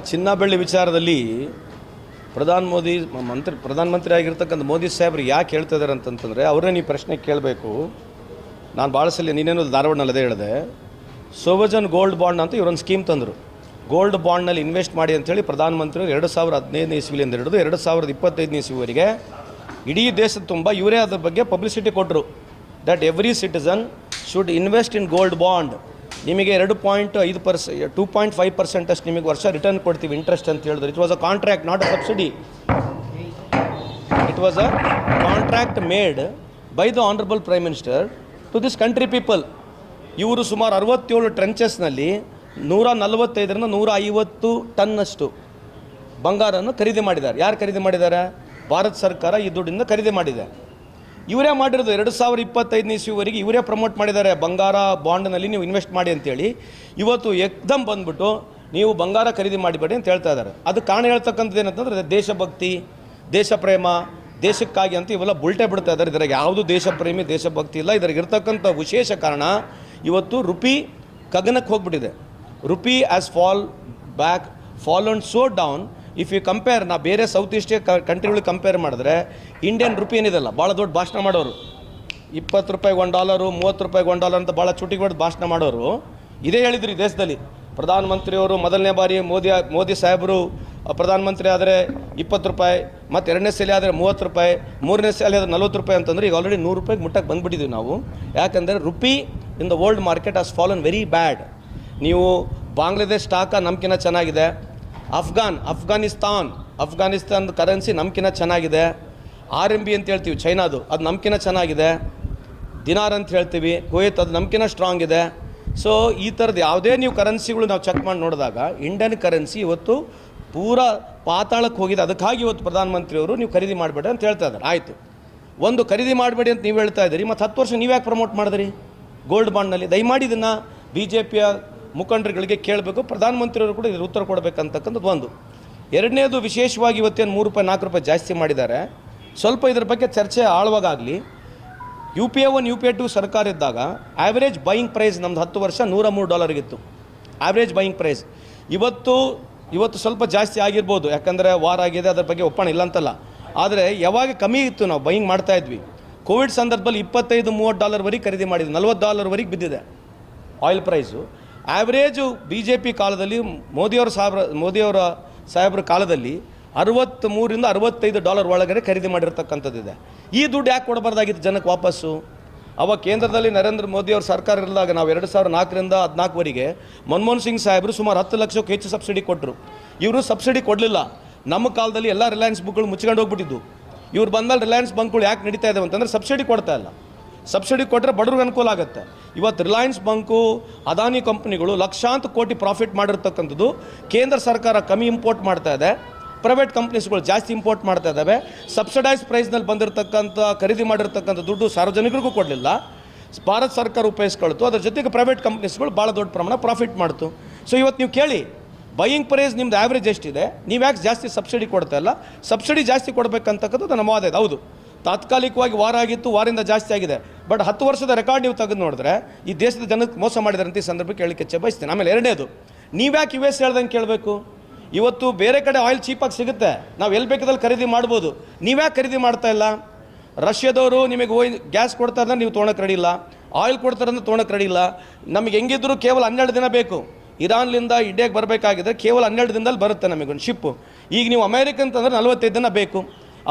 ಚಿನ್ನ ಬೆಳ್ಳಿ ವಿಚಾರದಲ್ಲಿ ಪ್ರಧಾನಮಂತ್ರಿ ಆಗಿರ್ತಕ್ಕಂಥ ಮೋದಿ ಸಾಹೇಬ್ರು ಯಾಕೆ ಹೇಳ್ತಾ ಇದ್ದಾರೆ ಅಂತಂತಂದರೆ ಅವರೇ ನೀವು ಪ್ರಶ್ನೆ ಕೇಳಬೇಕು. ನಾನು ಭಾಳ ಸಲ ನೀನೇನು ಧಾರವಾಡನಲ್ಲಿ ಅದೇ ಹೇಳಿದೆ. ಸೋವಜನ್ ಗೋಲ್ಡ್ ಬಾಂಡ್ ಅಂತ ಇವರೊಂದು ಸ್ಕೀಮ್ ತಂದರು. ಗೋಲ್ಡ್ ಬಾಂಡ್ನಲ್ಲಿ ಇನ್ವೆಸ್ಟ್ ಮಾಡಿ ಅಂತೇಳಿ ಪ್ರಧಾನಮಂತ್ರಿ 2015 ಇಸ್ವಿಲಿಂದ ಹಿಡಿದು 2025 ಇಸ್ವಿವರೆಗೆ ಇಡೀ ದೇಶದ ತುಂಬ ಇವರೇ ಅದ್ರ ಬಗ್ಗೆ ಪಬ್ಲಿಸಿಟಿ ಕೊಟ್ಟರು. That every citizen should invest in gold bond. ನಿಮಗೆ 2.5% ಅಷ್ಟು ನಿಮಗೆ ವರ್ಷ ರಿಟರ್ನ್ ಕೊಡ್ತೀವಿ ಇಂಟ್ರೆಸ್ಟ್ ಅಂತ ಹೇಳಿದ್ರು. It was a contract, not a subsidy. It was a contract made by the honourable prime minister to this country people. ಇವರು ಸುಮಾರು 67 ಟ್ರೆಂಚಸ್ನಲ್ಲಿ 145ರಿಂದ 150 ಟನ್ನಷ್ಟು ಬಂಗಾರವನ್ನು ಖರೀದಿ ಮಾಡಿದ್ದಾರೆ. ಯಾರು ಖರೀದಿ ಮಾಡಿದ್ದಾರೆ? ಭಾರತ ಸರ್ಕಾರ ಈ ದುಡ್ಡಿಂದ ಖರೀದಿ ಮಾಡಿದೆ. ಇವರೇ ಮಾಡಿರೋದು 2025 ಇಸ್ವಿವರೆಗೆ ಇವರೇ ಪ್ರಮೋಟ್ ಮಾಡಿದ್ದಾರೆ. ಬಂಗಾರ ಬಾಂಡ್ನಲ್ಲಿ ನೀವು ಇನ್ವೆಸ್ಟ್ ಮಾಡಿ ಅಂತೇಳಿ. ಇವತ್ತು ಏಕ್ದಮ್ ಬಂದ್ಬಿಟ್ಟು ನೀವು ಬಂಗಾರ ಖರೀದಿ ಮಾಡಿಬೇಡಿ ಅಂತ ಹೇಳ್ತಾ ಇದ್ದಾರೆ. ಅದು ಕಾರಣ ಹೇಳ್ತಕ್ಕಂಥದ್ದು ಏನಂತಂದರೆ ದೇಶಭಕ್ತಿ, ದೇಶ ಪ್ರೇಮ, ದೇಶಕ್ಕಾಗಿ ಅಂತ ಇವೆಲ್ಲ ಬುಲ್ಟೆ ಬಿಡ್ತಾ ಇದ್ದಾರೆ. ಇದ್ರಾಗ ಯಾವುದು ದೇಶಪ್ರೇಮಿ, ದೇಶಭಕ್ತಿ ಇಲ್ಲ. ಇದ್ರಾಗ ಇರ್ತಕ್ಕಂಥ ವಿಶೇಷ ಕಾರಣ ಇವತ್ತು ರುಪಿ ಗಗನಕ್ಕೆ ಹೋಗ್ಬಿಟ್ಟಿದೆ. Rupee has fallen so down. If you compare, ನಾ ಬೇರೆ ಸೌತ್ ಈಸ್ಟ್ ಕಂಟ್ರಿಗಳಿಗೆ ಕಂಪೇರ್ ಮಾಡಿದ್ರೆ ಇಂಡಿಯನ್ ರುಪಿ ಏನಿದೆಲ್ಲ ಭಾಳ ದೊಡ್ಡ ಭಾಷಣ ಮಾಡೋರು. 20 ರೂಪಾಯಿಗೆ $1, 30 ರೂಪಾಯಿಗೆ $1 ಅಂತ ಭಾಳ ಚುಟಿಗೆ ಹೊಡೆದು ಭಾಷಣ ಮಾಡೋರು ಇದೇ ಹೇಳಿದ್ರು. ಈ ದೇಶದಲ್ಲಿ ಪ್ರಧಾನಮಂತ್ರಿಯವರು ಮೊದಲನೇ ಬಾರಿ ಮೋದಿ ಸಾಹೇಬರು ಪ್ರಧಾನಮಂತ್ರಿ ಆದರೆ 20 ರೂಪಾಯಿ, ಮತ್ತು ಎರಡನೇ ಸಲ ಆದರೆ 30 ರೂಪಾಯಿ, ಮೂರನೇ ಸಲ ಆದರೆ 40 ರೂಪಾಯಿ ಅಂತಂದರೆ ಈಗ ಆಲ್ರೆಡಿ 100 ರೂಪಾಯಿಗೆ ಮುಟ್ಟಕ್ಕೆ ಬಂದುಬಿಟ್ಟಿದ್ದೀವಿ ನಾವು. ಯಾಕಂದರೆ rupee in the world market has fallen very bad. ನೀವು ಬಾಂಗ್ಲಾದೇಶ್ ಸ್ಟಾಕ ನಮ್ಕಿನ್ನ ಚೆನ್ನಾಗಿದೆ. ಅಫ್ಘಾನಿಸ್ತಾನದ ಕರೆನ್ಸಿ ನಮ್ಕಿನ್ನ ಚೆನ್ನಾಗಿದೆ. RMB ಅಂತ ಹೇಳ್ತೀವಿ ಚೈನಾದು, ಅದು ನಮ್ಕಿನ್ನ ಚೆನ್ನಾಗಿದೆ. ದಿನಾರ್ ಅಂತ ಹೇಳ್ತೀವಿ ಕುವೈತ್, ಅದು ನಮ್ಕಿನ್ನ ಸ್ಟ್ರಾಂಗ್ ಇದೆ. ಸೊ ಈ ಥರದ್ದು ಯಾವುದೇ ನೀವು ಕರೆನ್ಸಿಗಳು ನಾವು ಚೆಕ್ ಮಾಡಿ ನೋಡಿದಾಗ ಇಂಡಿಯನ್ ಕರೆನ್ಸಿ ಇವತ್ತು ಪೂರಾ ಪಾತಾಳಕ್ಕೆ ಹೋಗಿದೆ. ಅದಕ್ಕಾಗಿ ಇವತ್ತು ಪ್ರಧಾನಮಂತ್ರಿಯವರು ನೀವು ಖರೀದಿ ಮಾಡಬೇಡಿ ಅಂತ ಹೇಳ್ತಾ ಇದ್ದಾರೆ. ಆಯಿತು, ಒಂದು ಖರೀದಿ ಮಾಡಬೇಡಿ ಅಂತ ನೀವು ಹೇಳ್ತಾ ಇದ್ದೀರಿ, ಮತ್ತು 10 ವರ್ಷ ನೀವು ಯಾಕೆ ಪ್ರಮೋಟ್ ಮಾಡಿದ್ರಿ ಗೋಲ್ಡ್ ಬಾಂಡ್ನಲ್ಲಿ? ದಯಮಾಡಿ ಇದನ್ನು BJPಯ ಮುಖಂಡರುಗಳಿಗೆ ಕೇಳಬೇಕು. ಪ್ರಧಾನಮಂತ್ರಿಯವರು ಕೂಡ ಇದ್ರ ಉತ್ತರ ಕೊಡಬೇಕಂತಕ್ಕಂಥದ್ದು ಒಂದು. ಎರಡನೇದು, ವಿಶೇಷವಾಗಿ ಇವತ್ತೇನು 3 ರೂಪಾಯಿ 4 ರೂಪಾಯಿ ಜಾಸ್ತಿ ಮಾಡಿದ್ದಾರೆ. ಸ್ವಲ್ಪ ಇದ್ರ ಬಗ್ಗೆ ಚರ್ಚೆ ಆಳವಾಗಲಿ. UPA 1 UPA 2 ಸರ್ಕಾರ ಇದ್ದಾಗ ಆ್ಯಾವ್ರೇಜ್ ಬೈಯಿಂಗ್ ಪ್ರೈಸ್ ನಮ್ಮದು 10 ವರ್ಷ $103 ಇತ್ತು ಆ್ಯಾವ್ರೇಜ್ ಬೈಯಿಂಗ್ ಪ್ರೈಸ್. ಇವತ್ತು ಸ್ವಲ್ಪ ಜಾಸ್ತಿ ಆಗಿರ್ಬೋದು, ಯಾಕಂದರೆ ವಾರ ಆಗಿದೆ, ಅದರ ಬಗ್ಗೆ ಒಪ್ಪಣ ಇಲ್ಲ ಅಂತಲ್ಲ. ಆದರೆ ಯಾವಾಗ ಕಮ್ಮಿ ಇತ್ತು ನಾವು ಬೈಯಿಂಗ್ ಮಾಡ್ತಾಯಿದ್ವಿ. ಕೋವಿಡ್ ಸಂದರ್ಭದಲ್ಲಿ $25-30ವರೆಗೆ ಖರೀದಿ ಮಾಡಿದ್ವಿ, $40ವರೆಗೆ ಬಿದ್ದಿದೆ ಆಯಿಲ್ ಪ್ರೈಸು. ಆ್ಯಾವ್ರೇಜು BJP ಕಾಲದಲ್ಲಿ ಮೋದಿಯವರ ಸಾಹೇಬ್ರ ಕಾಲದಲ್ಲಿ $63ರಿಂದ $65 ಒಳಗಡೆ ಖರೀದಿ ಮಾಡಿರ್ತಕ್ಕಂಥದ್ದಿದೆ. ಈ ದುಡ್ಡು ಯಾಕೆ ಕೊಡಬಾರ್ದಾಗಿತ್ತು ಜನಕ್ಕೆ ವಾಪಸ್ಸು? ಅವಾಗ ಕೇಂದ್ರದಲ್ಲಿ ನರೇಂದ್ರ ಮೋದಿಯವ್ರ ಸರ್ಕಾರ ಇರಲಾಗ ನಾವು 2004ರಿಂದ 2014ವರೆಗೆ ಮನಮೋಹನ್ ಸಿಂಗ್ ಸಾಹೇಬರು ಸುಮಾರು 10 ಲಕ್ಷಕ್ಕೆ ಹೆಚ್ಚು ಸಬ್ಸಿಡಿ ಕೊಟ್ಟರು. ಇವರು ಸಬ್ಸಿಡಿ ಕೊಡಲಿಲ್ಲ. ನಮ್ಮ ಕಾಲದಲ್ಲಿ ಎಲ್ಲ ರಿಲಯನ್ಸ್ ಬುಕ್ಗಳು ಮುಚ್ಕೊಂಡು ಹೋಗ್ಬಿಟ್ಟಿದ್ದು. ಇವ್ರು ಬಂದಮೇಲೆ ರಿಲಯನ್ಸ್ ಬಂಕ್ಗಳು ಯಾಕೆ ನಡೀತಾ ಇದ್ದಾವೆ ಅಂತಂದರೆ ಸಬ್ಸಿಡಿ ಕೊಡ್ತಾ ಇಲ್ಲ. ಸಬ್ಸಿಡಿ ಕೊಟ್ಟರೆ ಬಡವ್ರಿಗೆ ಅನುಕೂಲ ಆಗುತ್ತೆ. ಇವತ್ತು ರಿಲಯನ್ಸ್ ಬಂಕು, ಅದಾನಿ ಕಂಪ್ನಿಗಳು ಲಕ್ಷಾಂತರ ಕೋಟಿ ಪ್ರಾಫಿಟ್ ಮಾಡಿರ್ತಕ್ಕಂಥದ್ದು. ಕೇಂದ್ರ ಸರ್ಕಾರ ಕಮ್ಮಿ ಇಂಪೋರ್ಟ್ ಮಾಡ್ತಾ ಇದೆ, ಪ್ರೈವೇಟ್ ಕಂಪ್ನೀಸ್ಗಳು ಜಾಸ್ತಿ ಇಂಪೋರ್ಟ್ ಮಾಡ್ತಾ ಇದ್ದಾವೆ. ಸಬ್ಸಿಡೈಸ್ ಪ್ರೈಸ್ನಲ್ಲಿ ಬಂದಿರತಕ್ಕಂಥ ಖರೀದಿ ಮಾಡಿರ್ತಕ್ಕಂಥ ದುಡ್ಡು ಸಾರ್ವಜನಿಕರಿಗೂ ಕೊಡಲಿಲ್ಲ, ಭಾರತ ಸರ್ಕಾರ ಉಪಯೋಗಿಸ್ಕೊಳ್ತು. ಅದ್ರ ಜೊತೆಗೆ ಪ್ರೈವೇಟ್ ಕಂಪ್ನೀಸ್ಗಳು ಭಾಳ ದೊಡ್ಡ ಪ್ರಮಾಣ ಪ್ರಾಫಿಟ್ ಮಾಡ್ತು. ಸೊ ಇವತ್ತು ನೀವು ಕೇಳಿ, ಬೈಯಿಂಗ್ ಪ್ರೈಸ್ ನಿಮ್ದು ಆ್ಯಾವ್ರೇಜ್ ಎಷ್ಟಿದೆ, ನೀವು ಯಾಕೆ ಜಾಸ್ತಿ ಸಬ್ಸಿಡಿ ಕೊಡ್ತಾ ಇಲ್ಲ? ಸಬ್ಸಿಡಿ ಜಾಸ್ತಿ ಕೊಡಬೇಕಂತಕ್ಕಂಥದ್ದು ನಮ್ಮ ವಾದ ಇದೆ. ಹೌದು, ತಾತ್ಕಾಲಿಕವಾಗಿ ವಾರ ಆಗಿತ್ತು, ವಾರಿಂದ ಜಾಸ್ತಿ ಆಗಿದೆ. ಬಟ್ 10 ವರ್ಷದ ರೆಕಾರ್ಡ್ ನೀವು ತೆಗೆದು ನೋಡಿದ್ರೆ ಈ ದೇಶದ ಜನಕ್ಕೆ ಮೋಸ ಮಾಡಿದಾರೆ ಅಂತ ಈ ಸಂದರ್ಭಕ್ಕೆ ಹೇಳಲಿಕ್ಕೆ ಬಯಸ್ತೀನಿ. ಆಮೇಲೆ ಎರಡನೇದು, ನೀವ್ಯಾಕೆ US ಹೇಳ್ದಂಗೆ ಕೇಳಬೇಕು? ಇವತ್ತು ಬೇರೆ ಕಡೆ ಆಯಿಲ್ ಚೀಪಾಗಿ ಸಿಗುತ್ತೆ, ನಾವು ಎಲ್ಲಿ ಬೇಕಾದಲ್ಲಿ ಖರೀದಿ ಮಾಡ್ಬೋದು. ನೀವ್ಯಾಕೆ ಖರೀದಿ ಮಾಡ್ತಾ ಇಲ್ಲ? ರಷ್ಯಾದವರು ನಿಮಗೆ ಗ್ಯಾಸ್ ಕೊಡ್ತಾರಂದ್ರೆ ನೀವು ತೊಗೊಳಕ್ಕೆ ರೆಡಿ ಇಲ್ಲ, ಆಯಿಲ್ ಕೊಡ್ತಾರಂದ್ರೆ ತೊಗೊಳಕ್ಕೆ ರೆಡಿ ಇಲ್ಲ. ನಮಗೆ ಹೆಂಗಿದ್ರು ಕೇವಲ 12 ದಿನ ಬೇಕು. ಇರಾನ್ಲಿಂದ ಇಂಡಿಯಾಗೆ ಬರಬೇಕಾಗಿದ್ದರೆ ಕೇವಲ 12 ದಿನದಲ್ಲಿ ಬರುತ್ತೆ ನಮಗೊಂದು ಶಿಪ್ಪು. ಈಗ ನೀವು ಅಮೇರಿಕ ಅಂತಂದರೆ 45 ದಿನ ಬೇಕು.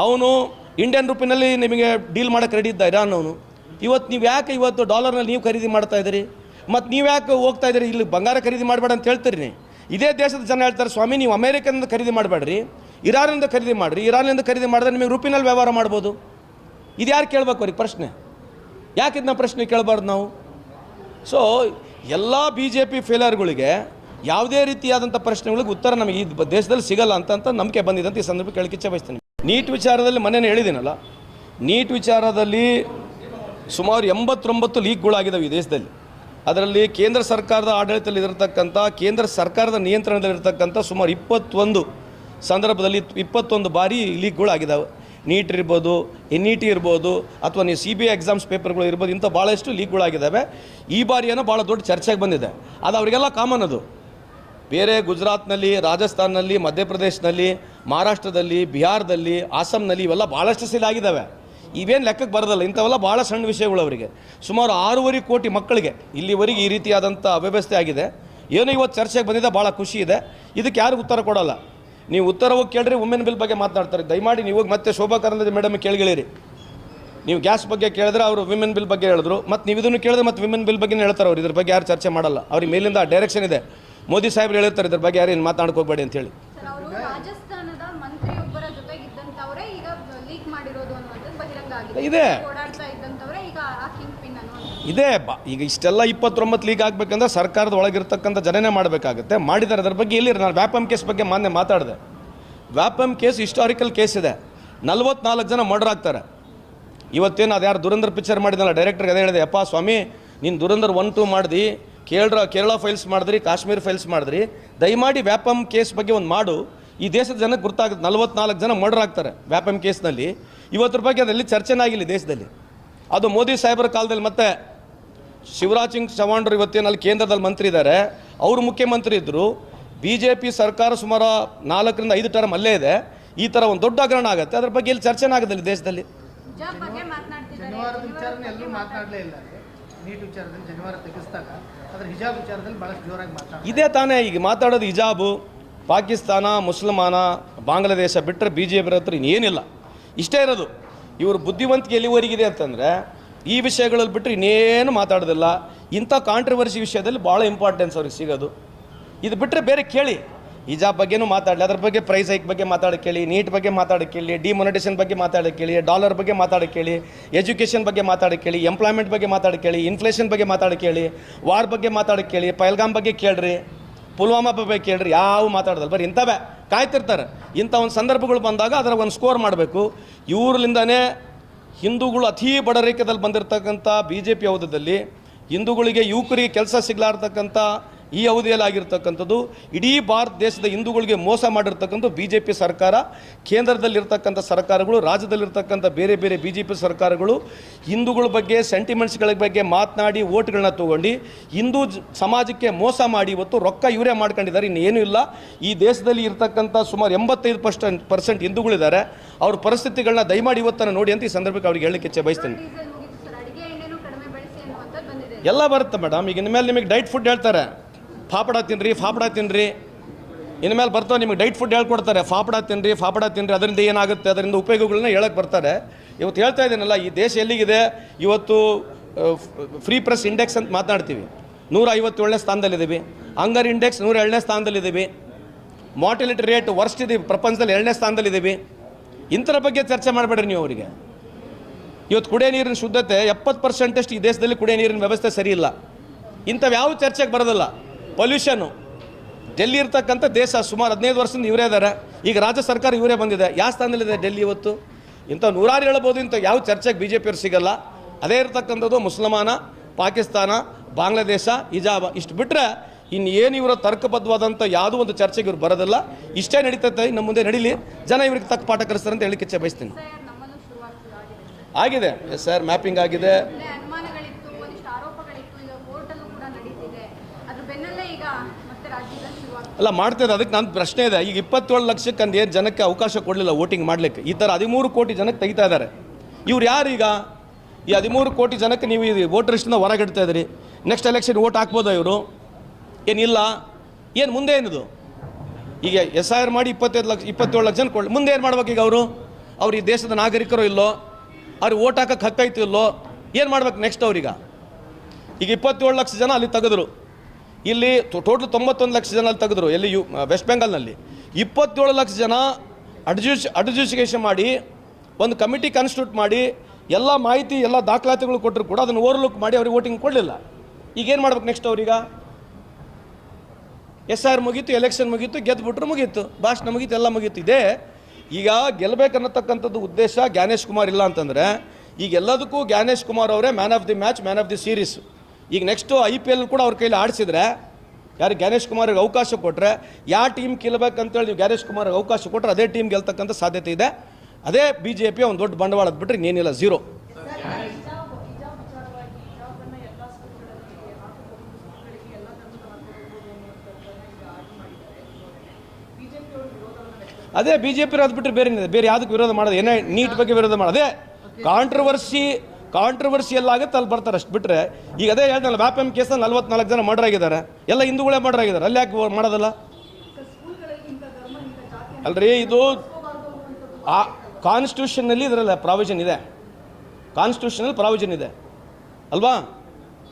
ಅವನು ಇಂಡಿಯನ್ ರುಪಿನಲ್ಲಿ ನಿಮಗೆ ಡೀಲ್ ಮಾಡೋಕ್ಕೆ ರೆಡಿ ಇದ್ದ ಇರಾನ್ ಅವನು. ಇವತ್ತು ನೀವು ಯಾಕೆ ಡಾಲರ್ನಲ್ಲಿ ನೀವು ಖರೀದಿ ಮಾಡ್ತಾ ಇದ್ದೀರಿ? ಮತ್ತು ನೀವು ಯಾಕೆ ಹೋಗ್ತಾ ಇದ್ದೀರಿ ಇಲ್ಲಿ ಬಂಗಾರ ಖರೀದಿ ಮಾಡಬೇಡ ಅಂತ ಹೇಳ್ತೀರಿ? ಇದೇ ದೇಶದ ಜನ ಹೇಳ್ತಾರೆ, ಸ್ವಾಮಿ ನೀವು ಅಮೇರಿಕನಿಂದ ಖರೀದಿ ಮಾಡಬೇಡ್ರಿ, ಇರಾನಿಂದ ಖರೀದಿ ಮಾಡಿರಿ. ಇರಾನಿಂದ ಖರೀದಿ ಮಾಡಿದ್ರೆ ನಿಮಗೆ ರುಪಿನಲ್ಲಿ ವ್ಯವಹಾರ ಮಾಡ್ಬೋದು. ಇದು ಯಾರು ಕೇಳಬೇಕು ಅವ್ರಿಗೆ ಪ್ರಶ್ನೆ? ಯಾಕೆ ಇದನ್ನ ಪ್ರಶ್ನೆ ಕೇಳಬಾರ್ದು ನಾವು? ಸೊ ಎಲ್ಲ BJP ಫೇಲರ್ಗಳಿಗೆ ಯಾವುದೇ ರೀತಿಯಾದಂಥ ಪ್ರಶ್ನೆಗಳಿಗೆ ಉತ್ತರ ನಮಗೆ ಈ ದೇಶದಲ್ಲಿ ಸಿಗಲ್ಲ ಅಂತ ನಂಬಿಕೆ ಬಂದಿದೆ ಅಂತ ಈ ಸಂದರ್ಭ ಕೇಳಕ್ಕೆ ಬಯಸ್ತೀನಿ. ನೀಟ್ ವಿಚಾರದಲ್ಲಿ ಮೊನ್ನೆ ಹೇಳಿದ್ದೀನಲ್ಲ, ನೀಟ್ ವಿಚಾರದಲ್ಲಿ ಸುಮಾರು 89 ಲೀಕ್ಗಳಾಗಿದ್ದಾವೆ ಈ ದೇಶದಲ್ಲಿ. ಅದರಲ್ಲಿ ಕೇಂದ್ರ ಸರ್ಕಾರದ ಆಡಳಿತದಲ್ಲಿ ಇರತಕ್ಕಂಥ, ಕೇಂದ್ರ ಸರ್ಕಾರದ ನಿಯಂತ್ರಣದಲ್ಲಿರ್ತಕ್ಕಂಥ ಸುಮಾರು 21 ಸಂದರ್ಭದಲ್ಲಿ 21 ಬಾರಿ ಲೀಕ್ಗಳಾಗಿದ್ದಾವೆ. ನೀಟ್ ಇರ್ಬೋದು, NET ಇರ್ಬೋದು, ಅಥವಾ ನೀವು CBI ಎಕ್ಸಾಮ್ಸ್ ಪೇಪರ್ಗಳು ಇರ್ಬೋದು, ಇಂಥ ಭಾಳಷ್ಟು ಲೀಕ್ಗಳಾಗಿದ್ದಾವೆ. ಈ ಬಾರಿಯನ್ನು ಭಾಳ ದೊಡ್ಡ ಚರ್ಚೆಗೆ ಬಂದಿದೆ. ಅದು ಅವರಿಗೆಲ್ಲ ಕಾಮನ್. ಅದು ಬೇರೆ ಗುಜರಾತ್ನಲ್ಲಿ, ರಾಜಸ್ಥಾನಲ್ಲಿ, ಮಧ್ಯಪ್ರದೇಶದಲ್ಲಿ, ಮಹಾರಾಷ್ಟ್ರದಲ್ಲಿ, ಬಿಹಾರದಲ್ಲಿ, ಅಸ್ಸಾಂನಲ್ಲಿ ಇವೆಲ್ಲ ಭಾಳಷ್ಟು ಸೀಲ್ ಆಗಿದ್ದಾವೆ. ಇವೇನು ಲೆಕ್ಕಕ್ಕೆ ಬರೋದಲ್ಲ. ಇಂಥವೆಲ್ಲ ಭಾಳ ಸಣ್ಣ ವಿಷಯಗಳು ಅವರಿಗೆ. ಸುಮಾರು 6.5 ಕೋಟಿ ಮಕ್ಕಳಿಗೆ ಇಲ್ಲಿವರೆಗೆ ಈ ರೀತಿಯಾದಂಥ ಅವ್ಯವಸ್ಥೆ ಆಗಿದೆ. ಏನೋ ಇವತ್ತು ಚರ್ಚೆಗೆ ಬಂದಿದೆ, ಭಾಳ ಖುಷಿ ಇದೆ. ಇದಕ್ಕೆ ಯಾರು ಉತ್ತರ ಕೊಡೋಲ್ಲ. ನೀವು ಉತ್ತರ ಹೋಗಿ ಕೇಳ್ರಿ, ವುಮೆನ್ ಬಿಲ್ ಬಗ್ಗೆ ಮಾತನಾಡ್ತಾರೆ. ದಯಮಾಡಿ ನೀವು ಮತ್ತೆ ಶೋಭಾ ಕರಂದ್ಲಾಜೆ ಮೇಡಮ್ ಕೇಳಿಗಳಿರಿ. ನೀವು ಗ್ಯಾಸ್ ಬಗ್ಗೆ ಕೇಳಿದ್ರೆ ಅವರು ವಿಮೆನ್ ಬಿಲ್ ಬಗ್ಗೆ ಹೇಳಿದ್ರು, ಮತ್ತು ನೀವು ಇದನ್ನು ಕೇಳಿದ್ರೆ ಮತ್ತು ವಿಮೆನ್ ಬಿಲ್ ಬಗ್ಗೆ ಹೇಳ್ತಾರೆ. ಅವ್ರು ಇದ್ರ ಬಗ್ಗೆ ಯಾರು ಚರ್ಚೆ ಮಾಡಲ್ಲ. ಅವ್ರಿಗೆ ಮೇಲಿಂದ ಡೈರೆಕ್ಷನ್ ಇದೆ. ಮೋದಿ ಸಾಹೇಬ್ರು ಹೇಳಿರ್ತಾರೆ ಇದ್ರ ಬಗ್ಗೆ ಯಾರು ಏನು ಮಾತಾಡಕ್ಕೆ ಹೋಗಬೇಡಿ ಅಂತೇಳಿ. ರಾಜಸ್ಥಾನದ ಮಂತ್ರಿಯೊಬ್ಬರ ಜೊತೆಗಿದ್ದಂಥವರೇ ಈಗ ಲೀಕ್ ಮಾಡಿರೋದು ಅನ್ನೋದು ಬಹಿರಂಗ ಆಗಿದೆ. ಇದೆ ಓಡಾಡ್ತಾ ಇದ್ದಂಥವರೇ ಈಗ ಆ ಕಿಂಗ್ ಪಿನ್ ಅನ್ನೋದು ಇದೆ. ಈಗ ಇಷ್ಟೆಲ್ಲ 29 ಲೀಕ್ ಆಗಬೇಕಂದ್ರೆ ಸರ್ಕಾರದ ಒಳಗಿರ್ತಕ್ಕಂಥ ಜನನೇ ಮಾಡಬೇಕಾಗುತ್ತೆ. ಮಾಡಿದ್ದಾರೆ. ಅದರ ಬಗ್ಗೆ ಎಲ್ಲಿ ನಾನು ವ್ಯಾಪಮ್ ಕೇಸ್ ಬಗ್ಗೆ ಮಾನ್ಯ ಮಾತಾಡಿದೆ. ವ್ಯಾಪಮ್ ಕೇಸ್ ಹಿಸ್ಟಾರಿಕಲ್ ಕೇಸ್ ಇದೆ. 44 ಜನ ಮರ್ಡರ್ ಆಗ್ತಾರೆ. ಇವತ್ತೇನು ಅದು ಯಾರು ದುರಂಧರ್ ಪಿಕ್ಚರ್ ಮಾಡಿದ್ನಲ್ಲ, ಡೈರೆಕ್ಟರ್ಗೆ ಅದೇ ಹೇಳಿದೆ, ಅಪ್ಪ ಸ್ವಾಮಿ ನೀನು ದುರಂಧರ್ 1, 2 ಮಾಡಿದಿ, ಕೇರಳ ಫೈಲ್ಸ್ ಮಾಡಿದ್ರಿ, ಕಾಶ್ಮೀರ ಫೈಲ್ಸ್ ಮಾಡಿದ್ರಿ, ದಯಮಾಡಿ ವ್ಯಾಪಮ್ ಕೇಸ್ ಬಗ್ಗೆ ಒಂದು ಮಾಡು. ಈ ದೇಶದ ಜನಕ್ಕೆ ಗೊತ್ತಾಗುತ್ತೆ. 44 ಜನ ಮರ್ಡರ್ ಆಗ್ತಾರೆ ವ್ಯಾಪಮ್ ಕೇಸ್ನಲ್ಲಿ. ಇವತ್ತರ ಬಗ್ಗೆ ಅದರಲ್ಲಿ ಚರ್ಚೆನೇ ಆಗಿಲ್ಲ ದೇಶದಲ್ಲಿ. ಅದು ಮೋದಿ ಸಾಹೇಬರ ಕಾಲದಲ್ಲಿ. ಮತ್ತೆ ಶಿವರಾಜ್ ಸಿಂಗ್ ಚೌಹಾಣ್ರು ಇವತ್ತೇನು ಅಲ್ಲಿ ಕೇಂದ್ರದಲ್ಲಿ ಮಂತ್ರಿ ಇದ್ದಾರೆ, ಅವರು ಮುಖ್ಯಮಂತ್ರಿ ಇದ್ದರು. BJP ಸರ್ಕಾರ ಸುಮಾರು 4 ರಿಂದ 5 ಟರ್ಮ್ ಅಲ್ಲೇ ಇದೆ. ಈ ಥರ ಒಂದು ದೊಡ್ಡ ಹಗರಣ ಆಗುತ್ತೆ. ಅದ್ರ ಬಗ್ಗೆ ಇಲ್ಲಿ ಚರ್ಚೆನೇ ಆಗೋದಿಲ್ಲ ದೇಶದಲ್ಲಿ. ಶನಿವಾರದ ವಿಚಾರನೆ ಎಲ್ಲೂ ಮಾತನಾಡಲೇ ಇಲ್ಲ. ನೀಟ್ ವಿಚಾರದಲ್ಲಿ ಶನಿವಾರ ತೆಗೆಸಿದಾಗ ಅದರ ಹಿಜಾಬ್ ವಿಚಾರದಲ್ಲಿ ಭಾಳಷ್ಟು ಜೋರಾಗಿ ಮಾತಾಡ್ತಾರೆ. ಇದೇ ತಾನೇ ಈಗ ಮಾತಾಡೋದು. ಹಿಜಾಬು, ಪಾಕಿಸ್ತಾನ, ಮುಸಲ್ಮಾನ, ಬಾಂಗ್ಲಾದೇಶ ಬಿಟ್ಟರೆ BJP ಹತ್ರ ಇನ್ನೇನಿಲ್ಲ. ಇಷ್ಟೇ ಇರೋದು. ಇವರು ಬುದ್ಧಿವಂತಿಕೆ ಎಲ್ಲಿವರೆಗಿದೆ ಅಂತಂದರೆ ಈ ವಿಷಯಗಳಲ್ಲಿ ಬಿಟ್ಟರೆ ಇನ್ನೇನು ಮಾತಾಡೋದಿಲ್ಲ. ಇಂಥ ಕಾಂಟ್ರವರ್ಸಿ ವಿಷಯದಲ್ಲಿ ಭಾಳ ಇಂಪಾರ್ಟೆನ್ಸ್ ಅವ್ರಿಗೆ ಸಿಗೋದು. ಇದು ಬಿಟ್ಟರೆ ಬೇರೆ ಕೇಳಿ. ಹಿಜಾಬ್ ಬಗ್ಗೆನೂ ಮಾತಾಡಲಿ, ಅದ್ರ ಬಗ್ಗೆ ಪ್ರೈಸ್ ಹೈಕ್ ಬಗ್ಗೆ ಮಾತಾಡೋಕೆ ಕೇಳಿ, ನೀಟ್ ಬಗ್ಗೆ ಮಾತಾಡೋಕೆ ಕೇಳಿ, ಡಿಮೊನಿಟೈಸೇಷನ್ ಬಗ್ಗೆ ಮಾತಾಡೋಕೆ ಕೇಳಿ, ಡಾಲರ್ ಬಗ್ಗೆ ಮಾತಾಡೋಕೆ ಕೇಳಿ, ಎಜುಕೇಷನ್ ಬಗ್ಗೆ ಮಾತಾಡೋಕೆ ಕೇಳಿ, ಎಂಪ್ಲಾಯ್ಮೆಂಟ್ ಬಗ್ಗೆ ಮಾತಾಡೋಕೆ ಕೇಳಿ, ಇನ್ಫ್ಲೇಷನ್ ಬಗ್ಗೆ ಮಾತಾಡೋಕೆ ಕೇಳಿ, ವಾರ್ ಬಗ್ಗೆ ಮಾತಾಡೋಕೆ ಕೇಳಿ, ಪಹಲ್ಗಾಮ್ ಬಗ್ಗೆ ಕೇಳ್ರಿ, ಪುಲ್ವಾಮಾ ಬಗ್ಗೆ ಕೇಳ್ರಿ. ಯಾವ ಮಾತಾಡೋದಲ್ಲ, ಬರೀ ಇಂಥವೇ ಕಾಯ್ತಿರ್ತಾರೆ. ಇಂಥ ಒಂದು ಸಂದರ್ಭಗಳು ಬಂದಾಗ ಅದರ ಒಂದು ಸ್ಕೋರ್ ಮಾಡಬೇಕು. ಇವ್ರಲಿಂದನೇ ಹಿಂದೂಗಳು ಅತೀ ಬಡ ರೇಖೆಯಲ್ಲಿ ಬಂದಿರತಕ್ಕಂಥ BJP ಅವಧಿಯಲ್ಲಿ ಹಿಂದೂಗಳಿಗೆ, ಯುವಕರಿಗೆ ಕೆಲಸ ಸಿಗಲಾರ್ತಕ್ಕಂಥ ಈ ಅವಧಿಯಲ್ಲಿ ಆಗಿರ್ತಕ್ಕಂಥದ್ದು. ಇಡೀ ಭಾರತ ದೇಶದ ಹಿಂದೂಗಳಿಗೆ ಮೋಸ ಮಾಡಿರ್ತಕ್ಕಂಥ BJP ಸರ್ಕಾರ, ಕೇಂದ್ರದಲ್ಲಿರ್ತಕ್ಕಂಥ ಸರ್ಕಾರಗಳು, ರಾಜ್ಯದಲ್ಲಿರ್ತಕ್ಕಂಥ ಬೇರೆ ಬೇರೆ BJP ಸರ್ಕಾರಗಳು ಹಿಂದೂಗಳ ಬಗ್ಗೆ, ಸೆಂಟಿಮೆಂಟ್ಸ್ಗಳ ಬಗ್ಗೆ ಮಾತನಾಡಿ ಓಟ್ಗಳನ್ನ ತೊಗೊಂಡು ಹಿಂದೂ ಸಮಾಜಕ್ಕೆ ಮೋಸ ಮಾಡಿ ಇವತ್ತು ರೊಕ್ಕ ಇವರೇ ಮಾಡ್ಕೊಂಡಿದ್ದಾರೆ. ಇನ್ನೇನೂ ಇಲ್ಲ. ಈ ದೇಶದಲ್ಲಿ ಇರ್ತಕ್ಕಂಥ ಸುಮಾರು 85% ಹಿಂದೂಗಳಿದ್ದಾರೆ. ಅವ್ರ ಪರಿಸ್ಥಿತಿಗಳನ್ನ ದಯಮಾಡಿ ಇವತ್ತನ್ನು ನೋಡಿ ಅಂತ ಈ ಸಂದರ್ಭಕ್ಕೆ ಅವ್ರಿಗೆ ಹೇಳಲಿಕ್ಕೆ ಇಚ್ಛೆ ಬಯಸ್ತೇನೆ. ಎಲ್ಲ ಬರುತ್ತೆ ಮೇಡಮ್. ಈಗ ಇನ್ಮೇಲೆ ನಿಮಗೆ ಡೈಟ್ ಫುಡ್ ಹೇಳ್ತಾರೆ, ಪಾಪಡ ತಿನ್ನಿರಿ. ಇನ್ಮೇಲೆ ಬರ್ತಾವೆ ನಿಮಗೆ ಡೈಟ್ ಫುಡ್ ಹೇಳ್ಕೊಡ್ತಾರೆ, ಪಾಪಡ ತಿನ್ನಿರಿ. ಅದರಿಂದ ಏನಾಗುತ್ತೆ, ಅದರಿಂದ ಉಪಯೋಗಗಳನ್ನ ಹೇಳಕ್ಕೆ ಬರ್ತಾರೆ. ಇವತ್ತು ಹೇಳ್ತಾ ಇದ್ದೀನಲ್ಲ, ಈ ದೇಶ ಎಲ್ಲಿಗಿದೆ ಇವತ್ತು. ಫ್ರೀ ಪ್ರೆಸ್ ಇಂಡೆಕ್ಸ್ ಅಂತ ಮಾತನಾಡ್ತೀವಿ, 157ನೇ ಸ್ಥಾನದಲ್ಲಿದ್ದೀವಿ. ಹಂಗರ್ ಇಂಡೆಕ್ಸ್ 107ನೇ ಸ್ಥಾನದಲ್ಲಿದ್ದೀವಿ. ಮಾರ್ಟಿಲಿಟಿ ರೇಟ್ ವರ್ಸ್ಟ್ ಇದೀವಿ, ಪ್ರಪಂಚದಲ್ಲಿ 2ನೇ ಸ್ಥಾನದಲ್ಲಿದ್ದೀವಿ. ಇಂಥರ ಬಗ್ಗೆ ಚರ್ಚೆ ಮಾಡಬೇಡ್ರಿ ನೀವು ಅವರಿಗೆ. ಇವತ್ತು ಕುಡಿಯೋ ನೀರಿನ ಶುದ್ಧತೆ 70% ಈ ದೇಶದಲ್ಲಿ ಕುಡಿಯೋ ನೀರಿನ ವ್ಯವಸ್ಥೆ ಸರಿ ಇಲ್ಲ. ಇಂಥವು ಯಾವ ಚರ್ಚೆಗೆ ಬರೋದಿಲ್ಲ. ಪೊಲ್ಯೂಷನ್ನು ಡೆಲ್ಲಿ ಇರ್ತಕ್ಕಂಥ ದೇಶ ಸುಮಾರು 15 ವರ್ಷದಿಂದ ಇವರೇ ಇದ್ದಾರೆ. ಈಗ ರಾಜ್ಯ ಸರ್ಕಾರ ಇವರೇ ಬಂದಿದೆ. ಯಾವ ಸ್ಥಾನದಲ್ಲಿದೆ ಡೆಲ್ಲಿ ಇವತ್ತು? ಇಂಥ 100 ಹೇಳ್ಬೋದು. ಇಂಥ ಯಾವ ಚರ್ಚೆಗೆ BJP ಅವ್ರು ಸಿಗಲ್ಲ. ಅದೇ ಇರ್ತಕ್ಕಂಥದ್ದು ಮುಸಲ್ಮಾನ, ಪಾಕಿಸ್ತಾನ, ಬಾಂಗ್ಲಾದೇಶ, ಹಿಜಾಬ. ಇಷ್ಟು ಬಿಟ್ಟರೆ ಇನ್ನೇನು ಇವರ ತರ್ಕಬದ್ಧವಾದಂಥ ಯಾವುದೋ ಒಂದು ಚರ್ಚೆಗೆ ಇವ್ರು ಬರೋದಿಲ್ಲ. ಇಷ್ಟೇ ನಡೀತೈತೆ. ನಮ್ಮ ಮುಂದೆ ನಡೀಲಿ, ಜನ ಇವ್ರಿಗೆ ತಕ್ಕ ಪಾಠ ಕಲಿಸ್ತಾರೆ ಅಂತ ಹೇಳಿಕ್ಕೆ ಇಚ್ಛೆ ಬಯಸ್ತೀನಿ. ಆಗಿದೆ ಸರ್, ಮ್ಯಾಪಿಂಗ್ ಆಗಿದೆ. ಅಲ್ಲ ಮಾಡ್ತಿದ್ದೆ. ಅದಕ್ಕೆ ನನ್ನ ಪ್ರಶ್ನೆ ಇದೆ. ಈಗ 27 ಲಕ್ಷಕ್ಕೆ ಏನು ಜನಕ್ಕೆ ಅವಕಾಶ ಕೊಡಲಿಲ್ಲ ವೋಟಿಂಗ್ ಮಾಡಲಿಕ್ಕೆ. ಈ ಥರ 13 ಕೋಟಿ ಜನಕ್ಕೆ ತೆಗಿತಾ ಇದ್ದಾರೆ. ಇವ್ರು ಯಾರು? ಈಗ ಈ 13 ಕೋಟಿ ಜನಕ್ಕೆ ನೀವು ಈ ವೋಟರ್ ಲಿಸ್ಟಿಂದ ಹೊರಗಿಡ್ತಾ ಇದ್ದೀರಿ. ನೆಕ್ಸ್ಟ್ ಎಲೆಕ್ಷನ್ ವೋಟ್ ಹಾಕ್ಬೋದಾ ಇವರು? ಏನಿಲ್ಲ. ಏನು ಮುಂದೆ ಏನಿದು? ಈಗ SIR ಮಾಡಿ 27 ಲಕ್ಷ ಜನ ಕೊಡಲಿ. ಮುಂದೆ ಏನು ಮಾಡ್ಬೇಕು ಈಗ ಅವರು? ಅವ್ರು ಈ ದೇಶದ ನಾಗರಿಕರು ಇಲ್ಲೋ? ಅವ್ರಿಗೆ ವೋಟ್ ಹಾಕೋಕ್ಕೆ ಹಕ್ಕೈತು ಇಲ್ಲೋ? ಏನು ಮಾಡ್ಬೇಕು ನೆಕ್ಸ್ಟ್ ಅವ್ರೀಗ? ಈಗ 27 ಲಕ್ಷ ಜನ ಅಲ್ಲಿ ತೆಗೆದ್ರು. ಇಲ್ಲಿ ಟೋಟಲ್ 91 ಲಕ್ಷ ಜನ ಅಲ್ಲಿ ತೆಗೆದ್ರು. ಎಲ್ಲಿ ವೆಸ್ಟ್ ಬೆಂಗಾಲ್ನಲ್ಲಿ 27 ಲಕ್ಷ ಜನ ಅಡ್ಜುಡಿಕೇಷನ್ ಮಾಡಿ ಒಂದು ಕಮಿಟಿ ಕಾನ್ಸ್ಟಿಟ್ಯೂಟ್ ಮಾಡಿ ಎಲ್ಲ ಮಾಹಿತಿ, ಎಲ್ಲ ದಾಖಲಾತಿಗಳು ಕೊಟ್ಟರು ಕೂಡ ಅದನ್ನು ಓವರ್ಲುಕ್ ಮಾಡಿ ಅವ್ರಿಗೆ ವೋಟಿಂಗ್ ಕೊಡಲಿಲ್ಲ. ಈಗೇನು ಮಾಡ್ಬೇಕು ನೆಕ್ಸ್ಟ್ ಅವ್ರೀಗ? SIR ಮುಗೀತು, ಎಲೆಕ್ಷನ್ ಮುಗೀತು, ಗೆದ್ದುಬಿಟ್ರು ಮುಗೀತು, ಭಾಷಣ ಮುಗೀತು, ಎಲ್ಲ ಮುಗೀತು. ಇದೇ ಈಗ ಗೆಲ್ಲಬೇಕನ್ನತಕ್ಕಂಥದ್ದು ಉದ್ದೇಶ. ಜ್ಞಾನೇಶ್ ಕುಮಾರ್ ಇಲ್ಲ ಅಂತಂದರೆ ಈಗ ಎಲ್ಲದಕ್ಕೂ ಜ್ಞಾನೇಶ್ ಕುಮಾರ್ ಅವರೇ man of the match, man of the series. ಈಗ ನೆಕ್ಸ್ಟು IPL ಕೂಡ ಅವ್ರ ಕೈಲಿ ಆಡಿಸಿದ್ರೆ, ಯಾರು ಜ್ಞಾನೇಶ್ ಕುಮಾರ್ಗೆ ಅವಕಾಶ ಕೊಟ್ಟರೆ, ಯಾವ ಟೀಮ್ ಗೆಲ್ಲಬೇಕಂತೇಳಿ ನೀವು ಜ್ಞಾನೇಶ್ ಕುಮಾರ್ಗೆ ಅವಕಾಶ ಕೊಟ್ಟರೆ ಅದೇ ಟೀಮ್ ಗೆಲ್ತಕ್ಕಂಥ ಸಾಧ್ಯತೆ ಇದೆ. ಅದೇ BJP ಒಂದು ದೊಡ್ಡ ಬಂಡವಾಳದ ಬಿಟ್ಟರೆ ಇನ್ನೇನಿಲ್ಲ, ಝೀರೋ. ಅದೇ ಬಿ ಜೆ ಪಿ ಅದು ಬಿಟ್ಟರೆ ಬೇರೆ ಏನಿದೆ, ಬೇರೆ ಯಾವುದಕ್ಕೆ ವಿರೋಧ ಮಾಡೋದು, ಏನೇ ನೀಟ್ ಬಗ್ಗೆ ವಿರೋಧ ಮಾಡೋದು, ಅದೇ ಕಾಂಟ್ರವರ್ಸಿ ಎಲ್ಲಾಗುತ್ತೆ ಅಲ್ಲಿ ಬರ್ತಾರೆ ಅಷ್ಟು ಬಿಟ್ಟರೆ. ಈಗ ಅದೇ ಹೇಳ್ದಲ್ಲ, ವ್ಯಾಪಮ್ ಕೇಸಲ್ಲಿ 44 ಜನ ಮರ್ಡರ್ ಆಗಿದ್ದಾರೆ, ಎಲ್ಲ ಹಿಂದೂಗಳೇ ಮರ್ಡರ್ ಆಗಿದ್ದಾರೆ, ಅಲ್ಲಿ ಯಾಕೆ ಮಾಡೋದಲ್ಲ? ಅಲ್ರಿ, ಇದು ಆ ಕಾನ್ಸ್ಟಿಟ್ಯೂಷನ್ನಲ್ಲಿ ಇದರಲ್ಲ ಪ್ರಾವಿಷನ್ ಇದೆ, ಕಾನ್ಸ್ಟಿಟ್ಯೂಷನಲ್ಲಿ ಪ್ರಾವಿಷನ್ ಇದೆ ಅಲ್ವಾ?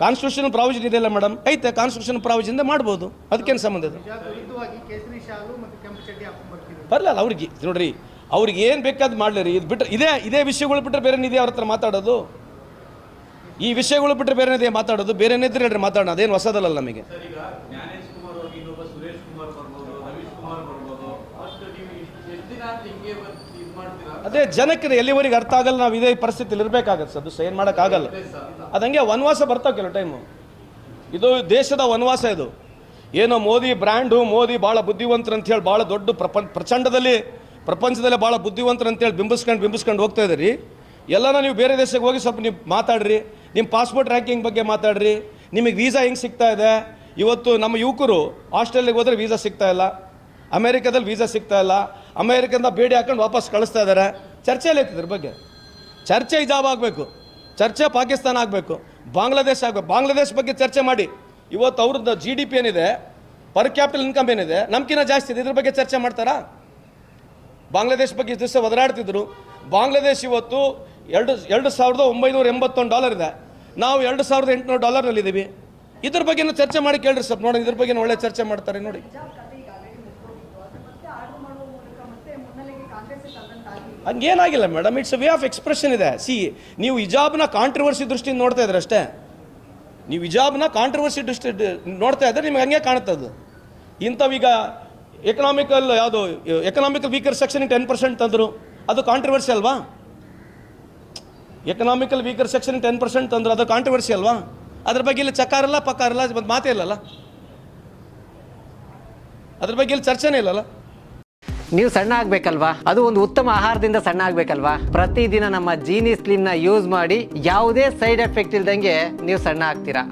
ಕಾನ್ಸ್ಟಿಟ್ಯೂಷನ್ ಪ್ರಾವಿಷನ್ ಇದೆಯಲ್ಲ ಮೇಡಮ್, ಐತೆ, ಕಾನ್ಸ್ಟಿಟ್ಯೂಷನ್ ಪ್ರಾವಿಷನ್ ಮಾಡ್ಬೋದು, ಅದಕ್ಕೇನು ಸಂಬಂಧ ಇದೆ? ವಿರುದ್ಧವಾಗಿ ಕೇಸರಿ ಶಾಲು ಮತ್ತು ಕೆಂಪು ಚಡ್ಡಿ ಹಾಕೊಂಡು ಬರ್ತೀವಿ. ಬರಲ್ಲ ಅವ್ರಿಗೆ, ನೋಡ್ರಿ, ಅವ್ರಿಗೆ ಏನು ಬೇಕಾದ್ ಮಾಡಲಿ. ಇದು ಬಿಟ್ಟರೆ ಇದೇ ವಿಷಯಗಳು ಬಿಟ್ಟರೆ ಬೇರೆ ಏನಿದೆ ಅವ್ರ ಹತ್ರ ಮಾತಾಡೋದು? ಈ ವಿಷಯಗಳು ಬಿಟ್ಟರೆ ಬೇರೆ ಏನಿದೆ ಮಾತಾಡೋದು? ಬೇರೆ ಏನಿದ್ರೆ ಹೇಳ್ರಿ ಮಾತಾಡೋಣ, ಅದೇನು ಹೊಸದಲ್ಲ ನಮಗೆ. ಅದೇ ಜನಕ್ಕೆ ಎಲ್ಲಿವರೆಗೆ ಅರ್ಥ ಆಗಲ್ಲ, ನಾವು ಇದೇ ಪರಿಸ್ಥಿತಿಲಿ ಇರಬೇಕಾಗತ್ತೆ ಸರ್, ಅದು ಏನು ಮಾಡೋಕ್ಕಾಗಲ್ಲ. ಅದಂಗೆ ವನವಾಸ ಬರ್ತಾವೆ ಕೆಲವು ಟೈಮು, ಇದು ದೇಶದ ವನವಾಸ. ಇದು ಏನೋ ಮೋದಿ ಬ್ರ್ಯಾಂಡು, ಮೋದಿ ಭಾಳ ಬುದ್ಧಿವಂತರು ಅಂತೇಳಿ, ಭಾಳ ದೊಡ್ಡ ಪ್ರಪಂಚದಲ್ಲೇ ಭಾಳ ಬುದ್ಧಿವಂತರು ಅಂತೇಳಿ ಬಿಂಬಿಸ್ಕೊಂಡು ಹೋಗ್ತಾ ಇದ್ದೀರಿ. ಎಲ್ಲನೂ ನೀವು ಬೇರೆ ದೇಶಕ್ಕೆ ಹೋಗಿ ಸ್ವಲ್ಪ ನೀವು ಮಾತಾಡ್ರಿ, ನಿಮ್ಮ ಪಾಸ್ಪೋರ್ಟ್ ರ್ಯಾಂಕಿಂಗ್ ಬಗ್ಗೆ ಮಾತಾಡ್ರಿ, ನಿಮಗೆ ವೀಸಾ ಹೆಂಗೆ ಸಿಗ್ತಾ ಇದೆ. ಇವತ್ತು ನಮ್ಮ ಯುವಕರು ಆಸ್ಟ್ರೇಲಿಯಾಗೆ ಹೋದರೆ ವೀಸಾ ಸಿಗ್ತಾ ಇಲ್ಲ, ಅಮೇರಿಕಾದಲ್ಲಿ ವೀಸಾ ಸಿಗ್ತಾ ಇಲ್ಲ, ಅಮೇರಿಕದಿಂದ ಬೇಡಿ ಹಾಕೊಂಡು ವಾಪಸ್ ಕಳಿಸ್ತಾ ಇದ್ದಾರೆ. ಚರ್ಚೆಯಲ್ಲಿ ಐತೆ ಇದ್ರ ಬಗ್ಗೆ, ಚರ್ಚೆ ಹಿಜಾಬ್ ಆಗಬೇಕು, ಚರ್ಚೆ ಪಾಕಿಸ್ತಾನ ಆಗಬೇಕು, ಬಾಂಗ್ಲಾದೇಶ ಆಗಬೇಕು. ಬಾಂಗ್ಲಾದೇಶ ಬಗ್ಗೆ ಚರ್ಚೆ ಮಾಡಿ. ಇವತ್ತು ಅವ್ರದ್ದು GDP ಏನಿದೆ, ಪರ್ ಕ್ಯಾಪಿಟಲ್ ಇನ್ಕಮ್ ಏನಿದೆ, ನಮ್ಗಿನ್ನ ಜಾಸ್ತಿ ಇದೆ, ಇದ್ರ ಬಗ್ಗೆ ಚರ್ಚೆ ಮಾಡ್ತಾರಾ? ಬಾಂಗ್ಲಾದೇಶ ಬಗ್ಗೆ ಇಷ್ಟು ದಿವಸ ಒದರಾಡ್ತಿದ್ರು. ಬಾಂಗ್ಲಾದೇಶ ಇವತ್ತು $2,981 ಇದೆ, ನಾವು $2,800 ಇದ್ದೀವಿ. ಇದ್ರ ಬಗ್ಗೆ ಚರ್ಚೆ ಮಾಡಿ ಕೇಳ್ರಿ ಸ್ವಲ್ಪ, ನೋಡಿ ಇದ್ರ ಬಗ್ಗೆ ಒಳ್ಳೆ ಚರ್ಚೆ ಮಾಡ್ತಾರೆ ನೋಡಿ. ಹಂಗೇನಾಗಿಲ್ಲ madam, it's a way of expression ಇದೆ. ನೀವು ಹಿಜಾಬ್ನ ಕಾಂಟ್ರವರ್ಸಿ ದೃಷ್ಟಿಯಿಂದ ನೋಡ್ತಾ ಇದ್ರೆ ಅಷ್ಟೇ, ನೀವು ಹಿಜಾಬ್ನ ಕಾಂಟ್ರವರ್ಸಿ ದೃಷ್ಟಿ ನೋಡ್ತಾ ಇದ್ರೆ ನಿಮ್ಗೆ ಹಂಗೆ ಕಾಣುತ್ತದು. ಇಂಥವೀಗ ಎಕನಾಮಿಕಲ್ ವೀಕರ್ ಸೆಕ್ಷನ್ 10% ತಂದರು, ಅದು ಕಾಂಟ್ರವರ್ಸಿ ಅಲ್ವಾ? ಎಕನಾಮಿಕಲ್ ವೀಕರ್ ಸೆಕ್ಷನ್ 10% ತಂದರು, ಅದು ಕಾಂಟ್ರವರ್ಸಿ ಅಲ್ವಾ? ಅದ್ರ ಬಗ್ಗೆ ಇಲ್ಲಿ ಚಕ್ಕಾರಲ್ಲ ಪಕ್ಕಾರಲ್ಲ, ಒಂದು ಮಾತೇ ಇಲ್ಲಲ್ಲ, ಅದ್ರ ಬಗ್ಗೆ ಇಲ್ಲಿ ಚರ್ಚೆನೇ ಇಲ್ಲಲ್ಲ. ನೀವು ಸಣ್ಣ ಆಗ್ಬೇಕಲ್ವಾ? ಅದು ಒಂದು ಉತ್ತಮ ಆಹಾರದಿಂದ ಸಣ್ಣ ಆಗ್ಬೇಕಲ್ವಾ? ಪ್ರತಿದಿನ ನಮ್ಮ ಜೀನಿ ಸ್ಲಿಮ್ನ ಯೂಸ್ ಮಾಡಿ ಯಾವುದೇ ಸೈಡ್ ಎಫೆಕ್ಟ್ ಇಲ್ದಂಗೆ ನೀವು ಸಣ್ಣ ಆಗ್ತೀರಾ.